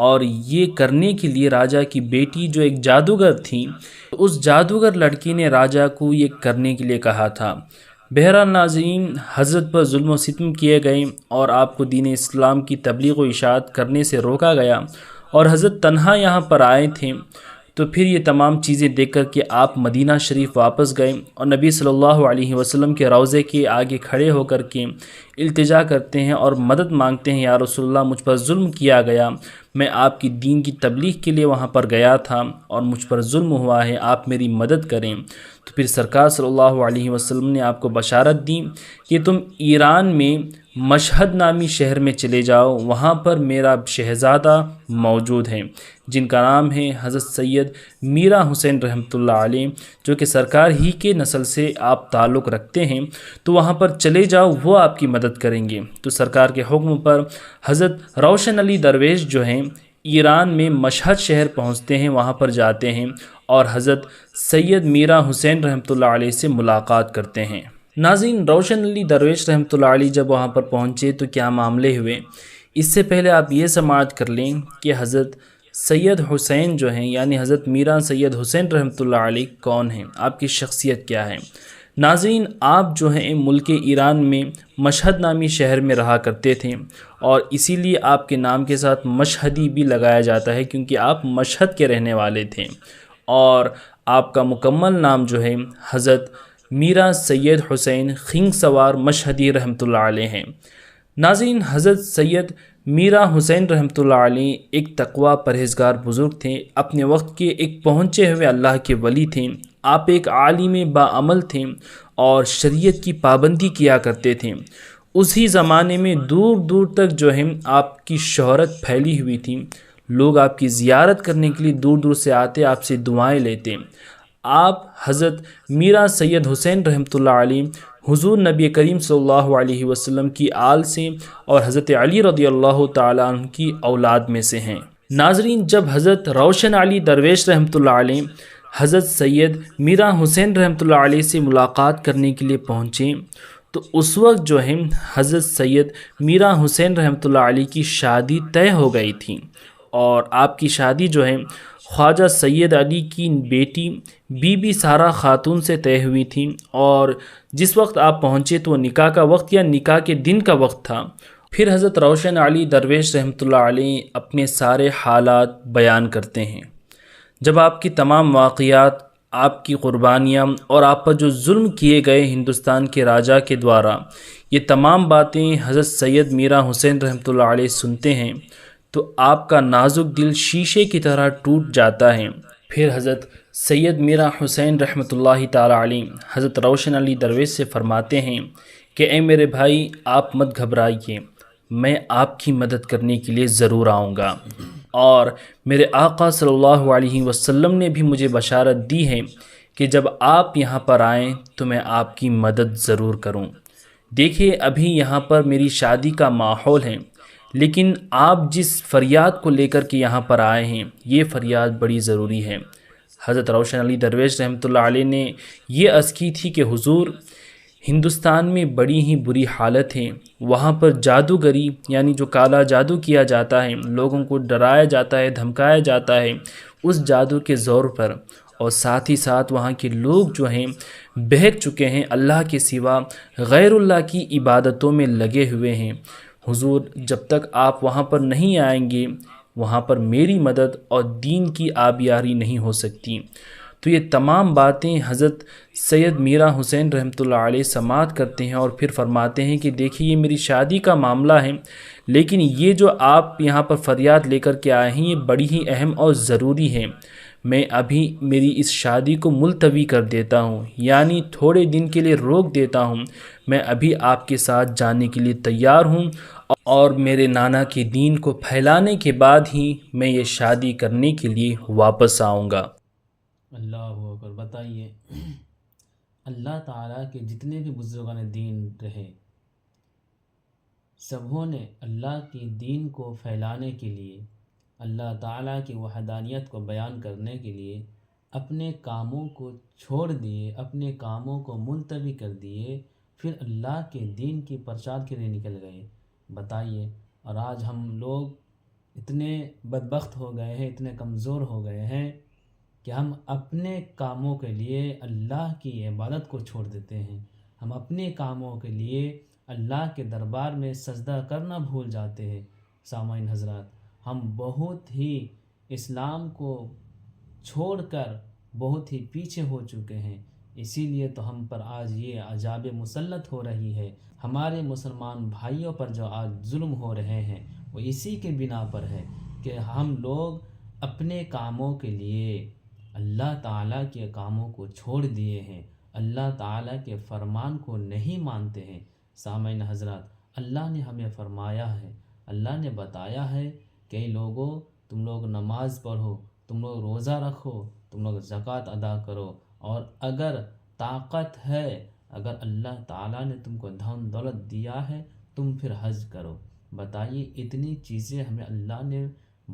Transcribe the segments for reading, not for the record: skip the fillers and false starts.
اور یہ کرنے کے لیے راجا کی بیٹی جو ایک جادوگر تھی، اس جادوگر لڑکی نے راجا کو یہ کرنے کے لیے کہا تھا۔ بہرحال ناظرین، حضرت پر ظلم و ستم کیے گئے اور آپ کو دین اسلام کی تبلیغ و اشاعت کرنے سے روکا گیا، اور حضرت تنہا یہاں پر آئے تھے۔ تو پھر یہ تمام چیزیں دیکھ کر کے آپ مدینہ شریف واپس گئے اور نبی صلی اللہ علیہ وسلم کے روضے کے آگے کھڑے ہو کر کے التجا کرتے ہیں اور مدد مانگتے ہیں، یا رسول اللہ مجھ پر ظلم کیا گیا، میں آپ کی دین کی تبلیغ کے لیے وہاں پر گیا تھا اور مجھ پر ظلم ہوا ہے، آپ میری مدد کریں۔ تو پھر سرکار صلی اللہ علیہ وسلم نے آپ کو بشارت دی کہ تم ایران میں مشہد نامی شہر میں چلے جاؤ، وہاں پر میرا شہزادہ موجود ہے جن کا نام ہے حضرت سید میرا حسین رحمۃ اللہ علیہ، جو کہ سرکار ہی کے نسل سے آپ تعلق رکھتے ہیں، تو وہاں پر چلے جاؤ، وہ آپ کی مدد کریں گے۔ تو سرکار کے حکم پر حضرت روشن علی درویش جو ہیں ایران میں مشہد شہر پہنچتے ہیں، وہاں پر جاتے ہیں اور حضرت سید میرا حسین رحمۃ اللہ علیہ سے ملاقات کرتے ہیں۔ ناظرین، روشن علی درویش رحمۃ اللہ علیہ جب وہاں پر پہنچے تو کیا معاملے ہوئے، اس سے پہلے آپ یہ سماعت کر لیں کہ حضرت سید حسین جو ہیں یعنی حضرت میرا سید حسین رحمۃ اللہ علیہ کون ہیں، آپ کی شخصیت کیا ہے۔ ناظرین، آپ جو ہیں ملک ایران میں مشہد نامی شہر میں رہا کرتے تھے، اور اسی لیے آپ کے نام کے ساتھ مشہدی بھی لگایا جاتا ہے، کیونکہ آپ مشہد کے رہنے والے تھے، اور آپ کا مکمل نام جو ہے حضرت میرا سید حسین خنگ سوار مشہدی رحمۃ اللہ علیہ ہیں۔ ناظرین، حضرت سید میرا حسین رحمۃ اللہ علیہ ایک تقوی پرہیزگار بزرگ تھے، اپنے وقت کے ایک پہنچے ہوئے اللہ کے ولی تھے۔ آپ ایک عالم باعمل تھے اور شریعت کی پابندی کیا کرتے تھے۔ اسی زمانے میں دور دور تک جو ہے آپ کی شہرت پھیلی ہوئی تھی، لوگ آپ کی زیارت کرنے کے لیے دور دور سے آتے، آپ سے دعائیں لیتے۔ آپ حضرت میرا سید حسین رحمۃ اللہ علیہ حضور نبی کریم صلی اللہ علیہ وسلم کی آل سے اور حضرت علی رضی اللہ تعالیٰ عنہ کی اولاد میں سے ہیں۔ ناظرین، جب حضرت روشن علی درویش رحمۃ اللہ علیہ حضرت سید میرا حسین رحمۃ اللہ علیہ سے ملاقات کرنے کے لیے پہنچے تو اس وقت جو ہے حضرت سید میرا حسین رحمۃ اللہ علیہ کی شادی طے ہو گئی تھی، اور آپ کی شادی جو ہے خواجہ سید علی کی بیٹی بی بی سارہ خاتون سے طے ہوئی تھی، اور جس وقت آپ پہنچے تو نکاح کا وقت یا نکاح کے دن کا وقت تھا۔ پھر حضرت روشن علی درویش رحمۃ اللہ علیہ اپنے سارے حالات بیان کرتے ہیں۔ جب آپ کی تمام واقعات، آپ کی قربانیاں اور آپ پر جو ظلم کیے گئے ہندوستان کے راجا کے دوارا، یہ تمام باتیں حضرت سید میرا حسین رحمۃ اللہ علیہ سنتے ہیں تو آپ کا نازک دل شیشے کی طرح ٹوٹ جاتا ہے۔ پھر حضرت سید میرا حسین رحمۃ اللہ تعالی علیہ حضرت روشن علی درویش سے فرماتے ہیں کہ اے میرے بھائی، آپ مت گھبرائیے، میں آپ کی مدد کرنے کے لیے ضرور آؤں گا، اور میرے آقا صلی اللہ علیہ وسلم نے بھی مجھے بشارت دی ہے کہ جب آپ یہاں پر آئیں تو میں آپ کی مدد ضرور کروں۔ دیکھیے، ابھی یہاں پر میری شادی کا ماحول ہے، لیکن آپ جس فریاد کو لے کر کے یہاں پر آئے ہیں، یہ فریاد بڑی ضروری ہے۔ حضرت روشن علی درویش رحمۃ اللہ علیہ نے یہ عرض کی تھی کہ حضور، ہندوستان میں بڑی ہی بری حالت ہے، وہاں پر جادوگری یعنی جو کالا جادو کیا جاتا ہے، لوگوں کو ڈرایا جاتا ہے، دھمکایا جاتا ہے اس جادو کے زور پر، اور ساتھ ہی ساتھ وہاں کے لوگ جو ہیں بہک چکے ہیں، اللہ کے سوا غیر اللہ کی عبادتوں میں لگے ہوئے ہیں۔ حضور، جب تک آپ وہاں پر نہیں آئیں گے، وہاں پر میری مدد اور دین کی آبیاری نہیں ہو سکتی۔ تو یہ تمام باتیں حضرت سید میرا حسین رحمۃ اللہ علیہ سماعت کرتے ہیں، اور پھر فرماتے ہیں کہ دیکھیے، یہ میری شادی کا معاملہ ہے، لیکن یہ جو آپ یہاں پر فریاد لے کر کے آئے ہیں، یہ بڑی ہی اہم اور ضروری ہے۔ میں ابھی میری اس شادی کو ملتوی کر دیتا ہوں، یعنی تھوڑے دن کے لیے روک دیتا ہوں، میں ابھی آپ کے ساتھ جانے کے لیے تیار ہوں، اور میرے نانا کے دین کو پھیلانے کے بعد ہی میں یہ شادی کرنے کے لیے واپس آؤں گا۔ اللہ اکبر۔ بتائیے، اللہ تعالیٰ کے جتنے بھی بزرگان دین رہے، سبوں نے اللہ کی دین کو پھیلانے کے لیے، اللہ تعالیٰ کی وحدانیت کو بیان کرنے کے لیے اپنے کاموں کو چھوڑ دیے، اپنے کاموں کو ملتوی کر دیے، پھر اللہ کے دین کی پرچار کے لیے نکل گئے۔ بتائیے، اور آج ہم لوگ اتنے بدبخت ہو گئے ہیں، اتنے کمزور ہو گئے ہیں کہ ہم اپنے کاموں کے لیے اللہ کی عبادت کو چھوڑ دیتے ہیں، ہم اپنے کاموں کے لیے اللہ کے دربار میں سجدہ کرنا بھول جاتے ہیں۔ سامعین حضرات، ہم بہت ہی اسلام کو چھوڑ کر بہت ہی پیچھے ہو چکے ہیں، اسی لیے تو ہم پر آج یہ عذاب مسلط ہو رہی ہے۔ ہمارے مسلمان بھائیوں پر جو آج ظلم ہو رہے ہیں وہ اسی کے بنا پر ہے کہ ہم لوگ اپنے کاموں کے لیے اللہ تعالیٰ کے کاموں کو چھوڑ دیے ہیں، اللہ تعالیٰ کے فرمان کو نہیں مانتے ہیں۔ سامعین حضرات، اللہ نے ہمیں فرمایا ہے، اللہ نے بتایا ہے کہ لوگوں تم لوگ نماز پڑھو، تم لوگ روزہ رکھو، تم لوگ زکوٰۃ ادا کرو، اور اگر طاقت ہے، اگر اللہ تعالیٰ نے تم کو دھن دولت دیا ہے، تم پھر حج کرو۔ بتائیے، اتنی چیزیں ہمیں اللہ نے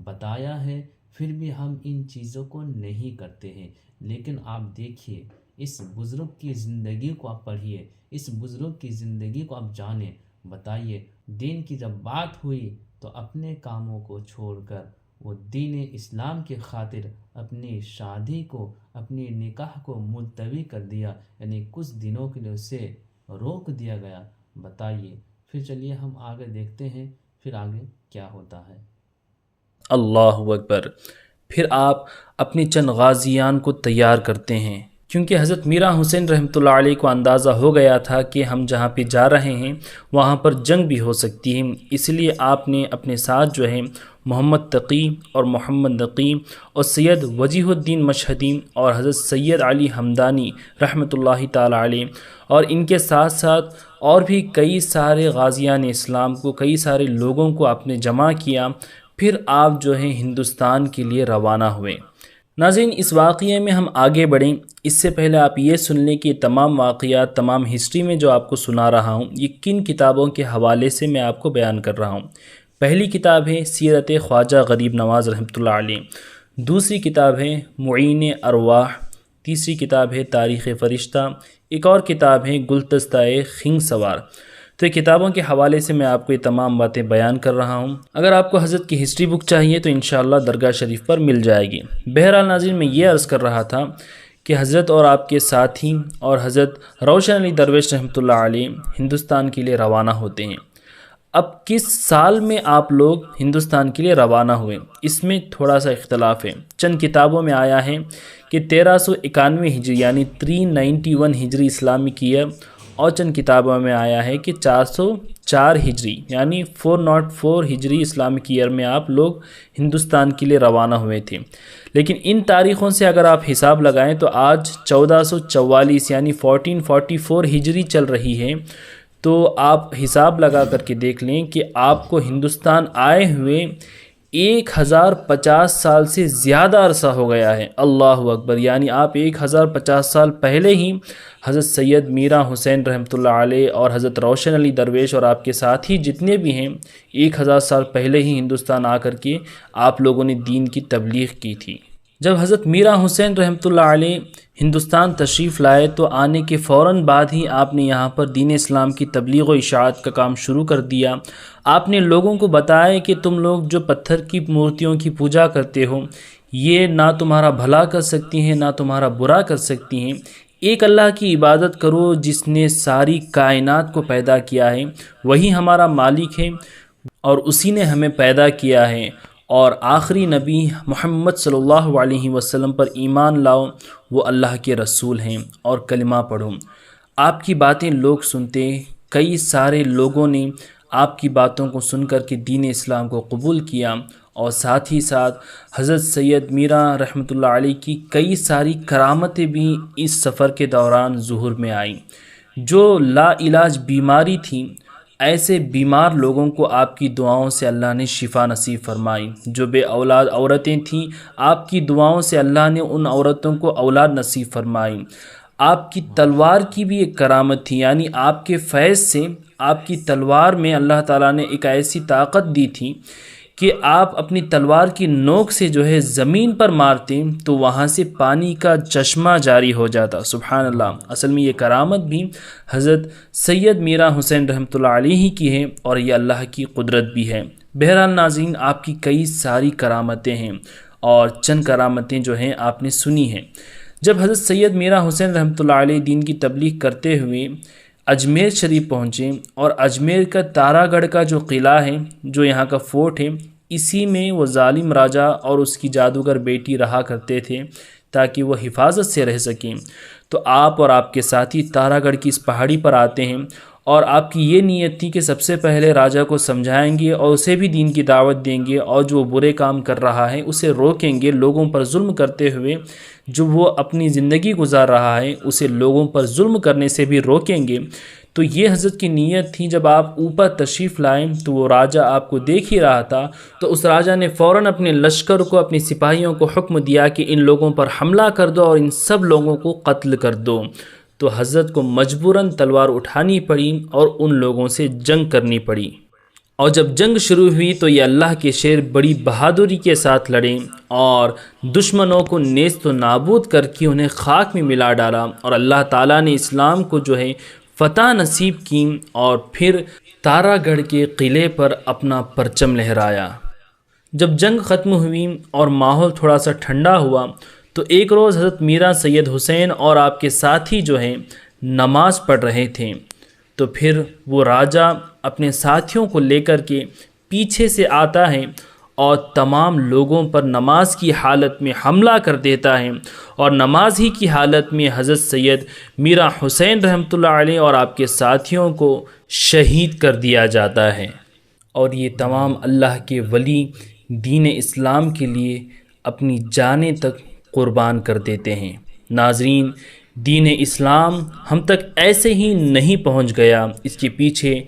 بتایا ہے، پھر بھی ہم ان چیزوں کو نہیں کرتے ہیں۔ لیکن آپ دیکھیے، اس بزرگ کی زندگی کو آپ پڑھیے، اس بزرگ کی زندگی کو آپ جانیں۔ بتائیے، دین کی جب بات ہوئی تو اپنے کاموں کو چھوڑ کر وہ دین اسلام کی خاطر اپنی شادی کو، اپنی نکاح کو ملتوی کر دیا، یعنی کچھ دنوں کے لیے اسے روک دیا گیا۔ بتائیے، پھر چلیے ہم آگے دیکھتے ہیں پھر آگے کیا ہوتا ہے۔ اللہ اکبر۔ پھر آپ اپنے چند غازیان کو تیار کرتے ہیں، کیونکہ حضرت میرا حسین رحمۃ اللہ علیہ کو اندازہ ہو گیا تھا کہ ہم جہاں پہ جا رہے ہیں وہاں پر جنگ بھی ہو سکتی ہے، اس لیے آپ نے اپنے ساتھ جو ہے محمد تقی اور محمد نقی اور سید وجیہ الدین مشہدی اور حضرت سید علی حمدانی رحمۃ اللہ تعالی علیہ، اور ان کے ساتھ ساتھ اور بھی کئی سارے غازیان اسلام کو، کئی سارے لوگوں کو آپ نے جمع کیا۔ پھر آپ جو ہیں ہندوستان کے لیے روانہ ہوئے۔ ناظرین، اس واقعے میں ہم آگے بڑھیں اس سے پہلے آپ یہ سن لیں کہ تمام واقعات، تمام ہسٹری میں جو آپ کو سنا رہا ہوں یہ کن کتابوں کے حوالے سے میں آپ کو بیان کر رہا ہوں۔ پہلی کتاب ہے سیرت خواجہ غریب نواز رحمۃ اللہ علیہ، دوسری کتاب ہے معین ارواح، تیسری کتاب ہے تاریخ فرشتہ، ایک اور کتاب ہے گلدستہ خنگ سوار۔ تو یہ کتابوں کے حوالے سے میں آپ کو یہ تمام باتیں بیان کر رہا ہوں۔ اگر آپ کو حضرت کی ہسٹری بک چاہیے تو انشاءاللہ درگاہ شریف پر مل جائے گی۔ بہرحال ناظرین، میں یہ عرض کر رہا تھا کہ حضرت اور آپ کے ساتھی اور حضرت روشن علی درویش رحمۃ اللہ علیہ ہندوستان کے لیے روانہ ہوتے ہیں۔ اب کس سال میں آپ لوگ ہندوستان کے لیے روانہ ہوئے، اس میں تھوڑا سا اختلاف ہے۔ چند کتابوں میں آیا ہے کہ 1391 ہجری یعنی 391 ہجری اسلامک ایئر، اور چند کتابوں میں آیا ہے کہ 404 ہجری یعنی 404 ہجری اسلامک ایئر میں آپ لوگ ہندوستان کے لیے روانہ ہوئے تھے۔ لیکن ان تاریخوں سے اگر آپ حساب لگائیں تو آج 1444 یعنی 1444 ہجری چل رہی ہے، تو آپ حساب لگا کر کے دیکھ لیں کہ آپ کو ہندوستان آئے ہوئے 1050 سال سے زیادہ عرصہ ہو گیا ہے۔ اللہ اکبر، یعنی آپ 1050 سال پہلے ہی حضرت سید میرا حسین رحمۃ اللہ علیہ اور حضرت روشن علی درویش اور آپ کے ساتھی جتنے بھی ہیں 1000 سال پہلے ہی ہندوستان آ کر کے آپ لوگوں نے دین کی تبلیغ کی تھی۔ جب حضرت میرا حسین رحمۃ اللہ علیہ ہندوستان تشریف لائے تو آنے کے فوراً بعد ہی آپ نے یہاں پر دین اسلام کی تبلیغ و اشاعت کا کام شروع کر دیا۔ آپ نے لوگوں کو بتایا کہ تم لوگ جو پتھر کی مورتیوں کی پوجا کرتے ہو یہ نہ تمہارا بھلا کر سکتی ہیں نہ تمہارا برا کر سکتی ہیں، ایک اللہ کی عبادت کرو جس نے ساری کائنات کو پیدا کیا ہے، وہی ہمارا مالک ہے اور اسی نے ہمیں پیدا کیا ہے، اور آخری نبی محمد صلی اللہ علیہ وسلم پر ایمان لاؤ، وہ اللہ کے رسول ہیں، اور کلمہ پڑھو۔ آپ کی باتیں لوگ سنتے، کئی سارے لوگوں نے آپ کی باتوں کو سن کر کے دین اسلام کو قبول کیا، اور ساتھ ہی ساتھ حضرت سید میرا رحمۃ اللہ علیہ کی کئی ساری کرامتیں بھی اس سفر کے دوران ظہور میں آئیں۔ جو لا علاج بیماری تھی، ایسے بیمار لوگوں کو آپ کی دعاؤں سے اللہ نے شفا نصیب فرمائی۔ جو بے اولاد عورتیں تھیں، آپ کی دعاؤں سے اللہ نے ان عورتوں کو اولاد نصیب فرمائی۔ آپ کی تلوار کی بھی ایک کرامت تھی، یعنی آپ کے فیض سے آپ کی تلوار میں اللہ تعالیٰ نے ایک ایسی طاقت دی تھی کہ آپ اپنی تلوار کی نوک سے جو ہے زمین پر مارتے تو وہاں سے پانی کا چشمہ جاری ہو جاتا۔ سبحان اللہ، اصل میں یہ کرامت بھی حضرت سید میرا حسین رحمۃ اللہ علیہ کی ہے، اور یہ اللہ کی قدرت بھی ہے۔ بہرحال ناظرین، آپ کی کئی ساری کرامتیں ہیں اور چند کرامتیں جو ہیں آپ نے سنی ہیں۔ جب حضرت سید میرا حسین رحمۃ اللہ علیہ دین کی تبلیغ کرتے ہوئے اجمیر شریف پہنچے اور اجمیر کا تارا گڑھ کا جو قلعہ ہے، جو یہاں کا فورٹ ہے، اسی میں وہ ظالم راجہ اور اس کی جادوگر بیٹی رہا کرتے تھے تاکہ وہ حفاظت سے رہ سکیں، تو آپ اور آپ کے ساتھی تارا گڑھ کی اس پہاڑی پر آتے ہیں اور آپ کی یہ نیت تھی کہ سب سے پہلے راجہ کو سمجھائیں گے اور اسے بھی دین کی دعوت دیں گے، اور جو برے کام کر رہا ہے اسے روکیں گے، لوگوں پر ظلم کرتے ہوئے جو وہ اپنی زندگی گزار رہا ہے اسے لوگوں پر ظلم کرنے سے بھی روکیں گے۔ تو یہ حضرت کی نیت تھی۔ جب آپ اوپر تشریف لائیں تو وہ راجہ آپ کو دیکھ ہی رہا تھا، تو اس راجہ نے فوراً اپنے لشکر کو، اپنے سپاہیوں کو حکم دیا کہ ان لوگوں پر حملہ کر دو اور ان سب لوگوں کو قتل کر دو۔ تو حضرت کو مجبوراً تلوار اٹھانی پڑی اور ان لوگوں سے جنگ کرنی پڑی، اور جب جنگ شروع ہوئی تو یہ اللہ کے شیر بڑی بہادری کے ساتھ لڑے اور دشمنوں کو نیست و نابود کر کے انہیں خاک میں ملا ڈالا، اور اللہ تعالیٰ نے اسلام کو جو ہے فتح نصیب کی، اور پھر تارا گڑھ کے قلعے پر اپنا پرچم لہرایا۔ جب جنگ ختم ہوئی اور ماحول تھوڑا سا ٹھنڈا ہوا تو ایک روز حضرت میرا سید حسین اور آپ کے ساتھی جو ہیں نماز پڑھ رہے تھے، تو پھر وہ راجہ اپنے ساتھیوں کو لے کر کے پیچھے سے آتا ہے اور تمام لوگوں پر نماز کی حالت میں حملہ کر دیتا ہے، اور نماز ہی کی حالت میں حضرت سید میرا حسین رحمۃ اللہ علیہ اور آپ کے ساتھیوں کو شہید کر دیا جاتا ہے۔ اور یہ تمام اللہ کے ولی دین اسلام کے لیے اپنی جانیں تک قربان کر دیتے ہیں۔ ناظرین، دین اسلام ہم تک ایسے ہی نہیں پہنچ گیا، اس کے پیچھے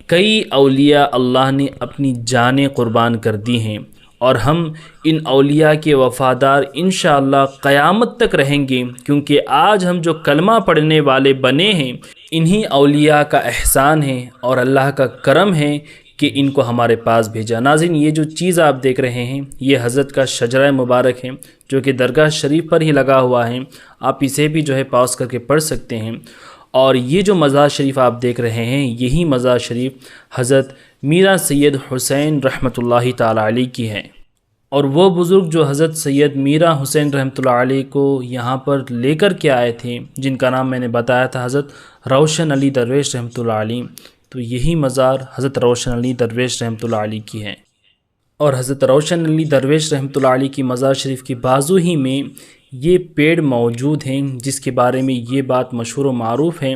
کئی اولیاء اللہ نے اپنی جانیں قربان کر دی ہیں، اور ہم ان اولیاء کے وفادار انشاءاللہ قیامت تک رہیں گے، کیونکہ آج ہم جو کلمہ پڑھنے والے بنے ہیں انہی اولیاء کا احسان ہے اور اللہ کا کرم ہے کہ ان کو ہمارے پاس بھیجا۔ ناظرین، یہ جو چیز آپ دیکھ رہے ہیں یہ حضرت کا شجرہ مبارک ہے جو کہ درگاہ شریف پر ہی لگا ہوا ہے، آپ اسے بھی جو ہے پاس کر کے پڑھ سکتے ہیں۔ اور یہ جو مزار شریف آپ دیکھ رہے ہیں یہی مزار شریف حضرت میرا سید حسین رحمۃ اللہ تعالی علیہ کی ہے، اور وہ بزرگ جو حضرت سید میرا حسین رحمۃ اللہ علیہ کو یہاں پر لے کر کے آئے تھے، جن کا نام میں نے بتایا تھا حضرت روشن علی درویش رحمۃ اللہ علیہ، تو یہی مزار حضرت روشن علی درویش رحمۃ اللہ علیہ کی ہے۔ اور حضرت روشن علی درویش رحمۃ اللہ علیہ کی مزار شریف کی بازو ہی میں یہ پیڑ موجود ہیں، جس کے بارے میں یہ بات مشہور و معروف ہے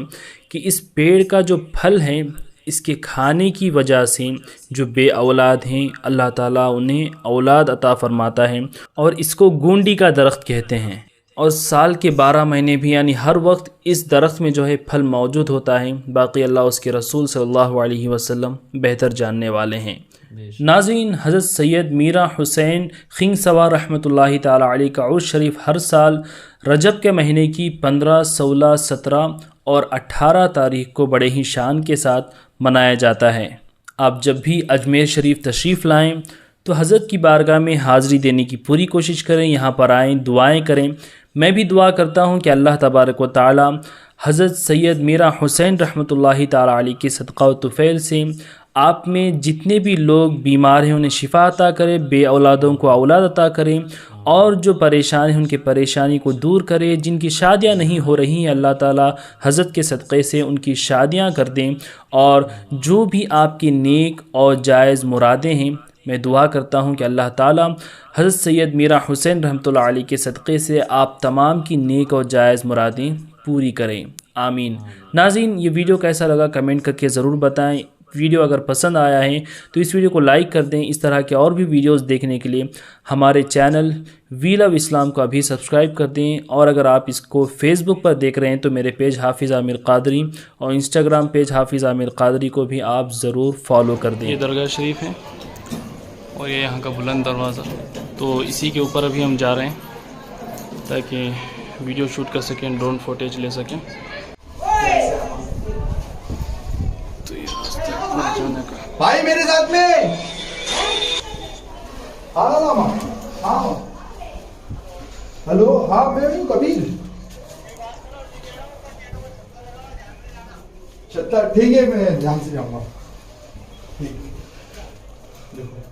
کہ اس پیڑ کا جو پھل ہے اس کے کھانے کی وجہ سے جو بے اولاد ہیں اللہ تعالیٰ انہیں اولاد عطا فرماتا ہے، اور اس کو گونڈی کا درخت کہتے ہیں، اور سال کے 12 مہینے بھی یعنی ہر وقت اس درخت میں جو ہے پھل موجود ہوتا ہے، باقی اللہ اس کے رسول صلی اللہ علیہ وسلم بہتر جاننے والے ہیں۔ ناظرین، حضرت سید میرا حسین خنگ سوار رحمۃ اللہ تعالی علیہ کا عرس شریف ہر سال رجب کے مہینے کی 15، 16، 17 اور 18 تاریخ کو بڑے ہی شان کے ساتھ منایا جاتا ہے۔ آپ جب بھی اجمیر شریف تشریف لائیں تو حضرت کی بارگاہ میں حاضری دینے کی پوری کوشش کریں، یہاں پر آئیں، دعائیں کریں۔ میں بھی دعا کرتا ہوں کہ اللہ تبارک و تعالی حضرت سید میرا حسین رحمۃ اللہ تعالی علیہ کے صدقہ و طفیل سے آپ میں جتنے بھی لوگ بیمار ہیں انہیں شفا عطا کرے، بے اولادوں کو اولاد عطا کریں، اور جو پریشان ہیں ان کی پریشانی کو دور کرے، جن کی شادیاں نہیں ہو رہی ہیں اللہ تعالی حضرت کے صدقے سے ان کی شادیاں کر دیں، اور جو بھی آپ کی نیک اور جائز مرادیں ہیں میں دعا کرتا ہوں کہ اللہ تعالی حضرت سید میرا حسین رحمۃ اللہ علیہ کے صدقے سے آپ تمام کی نیک اور جائز مرادیں پوری کریں، آمین۔ ناظرین، یہ ویڈیو کیسا لگا کمنٹ کر کے ضرور بتائیں۔ ویڈیو اگر پسند آیا ہے تو اس ویڈیو کو لائک کر دیں۔ اس طرح کے اور بھی ویڈیوز دیکھنے کے لیے ہمارے چینل وی لو اسلام کو ابھی سبسکرائب کر دیں، اور اگر آپ اس کو فیس بک پر دیکھ رہے ہیں تو میرے پیج حافظ عامر قادری اور انسٹاگرام پیج حافظ عامر قادری کو بھی آپ ضرور فالو کر دیں۔ یہ درگاہ شریف ہے اور یہ یہاں کا بلند دروازہ، تو اسی کے اوپر ابھی ہم جا رہے ہیں تاکہ ویڈیو شوٹ کر سکیں، ڈرون فوٹیج لے سکیں۔ تو یہ راستہ اوپر جانے کا۔ بھائی میرے ساتھ میں ہاں ہلو، ہاں میں ہوں کبیر۔ چلتا ٹھیک ہے، میں دھیان سے جاؤں گا۔ ٹھیک دیکھو